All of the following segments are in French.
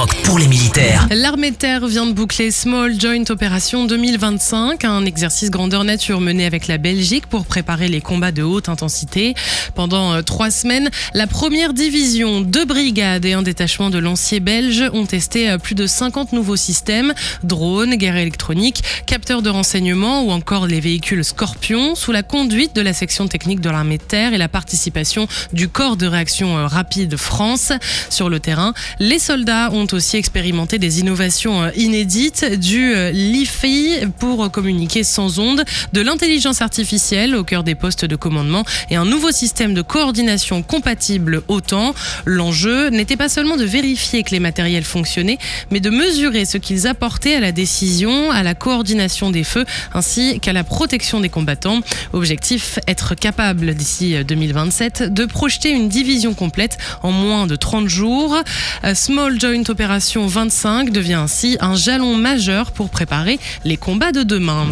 Skyrock pour les militaires. L'armée de terre vient de boucler Small Joint Operation 2025, un exercice grandeur nature mené avec la Belgique pour préparer les combats de haute intensité. Pendant 3 semaines, la première division, 2 brigades et un détachement de lanciers belges ont testé plus de 50 nouveaux systèmes, drones, guerre électronique, capteurs de renseignement ou encore les véhicules Scorpion, sous la conduite de la section technique de l'armée de terre et la participation du corps de réaction rapide France. Sur le terrain, les soldats ont aussi expérimenté des innovations inédites, du LiFi pour communiquer sans ondes, de l'intelligence artificielle au cœur des postes de commandement et un nouveau système de coordination compatible OTAN. L'enjeu n'était pas seulement de vérifier que les matériels fonctionnaient, mais de mesurer ce qu'ils apportaient à la décision, à la coordination des feux ainsi qu'à la protection des combattants. Objectif, être capable d'ici 2027 de projeter une division complète en moins de 30 jours. Small Joint Operation 25 devient ainsi un jalon majeur pour préparer les combats de demain.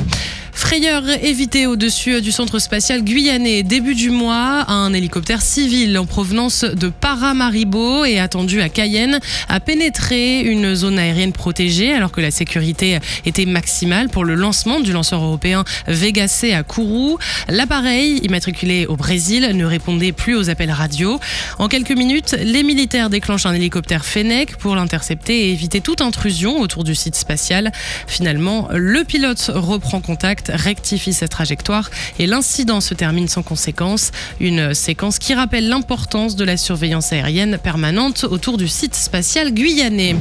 Frayeur évité au-dessus du centre spatial guyanais. Début du mois, un hélicoptère civil en provenance de Paramaribo et attendu à Cayenne a pénétré une zone aérienne protégée alors que la sécurité était maximale pour le lancement du lanceur européen Vega C à Kourou. L'appareil, immatriculé au Brésil, ne répondait plus aux appels radio. En quelques minutes, les militaires déclenchent un hélicoptère Fennec pour l'intercepter et éviter toute intrusion autour du site spatial. Finalement, le pilote reprend contact, rectifie sa trajectoire et l'incident se termine sans conséquence. Une séquence qui rappelle l'importance de la surveillance aérienne permanente autour du site spatial guyanais.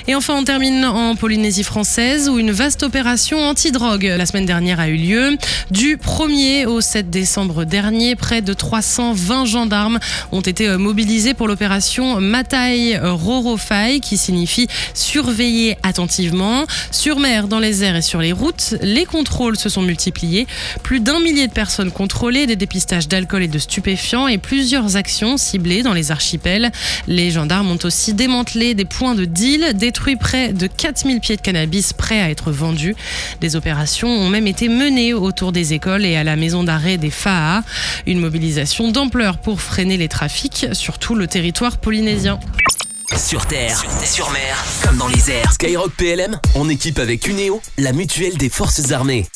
Et enfin, on termine en Polynésie française où une vaste opération anti-drogue la semaine dernière a eu lieu. Du 1er au 7 décembre dernier, près de 320 gendarmes ont été mobilisés pour l'opération Matai Rorofai qui signifie surveiller attentivement. Sur mer, dans les airs et sur les routes, les contrôles se sont multipliés. Plus d'1 millier de personnes contrôlées, des dépistages d'alcool et de stupéfiants et plusieurs actions ciblées dans les archipels. Les gendarmes ont aussi démantelé des points de deal, détruit près de 4000 pieds de cannabis prêts à être vendus. Des opérations ont même été menées autour des écoles et à la maison d'arrêt des FAA. Une mobilisation d'ampleur pour freiner les trafics sur tout le territoire polynésien. Sur terre, sur mer, comme dans les airs. Skyrock PLM, en équipe avec Uneo, la mutuelle des forces armées.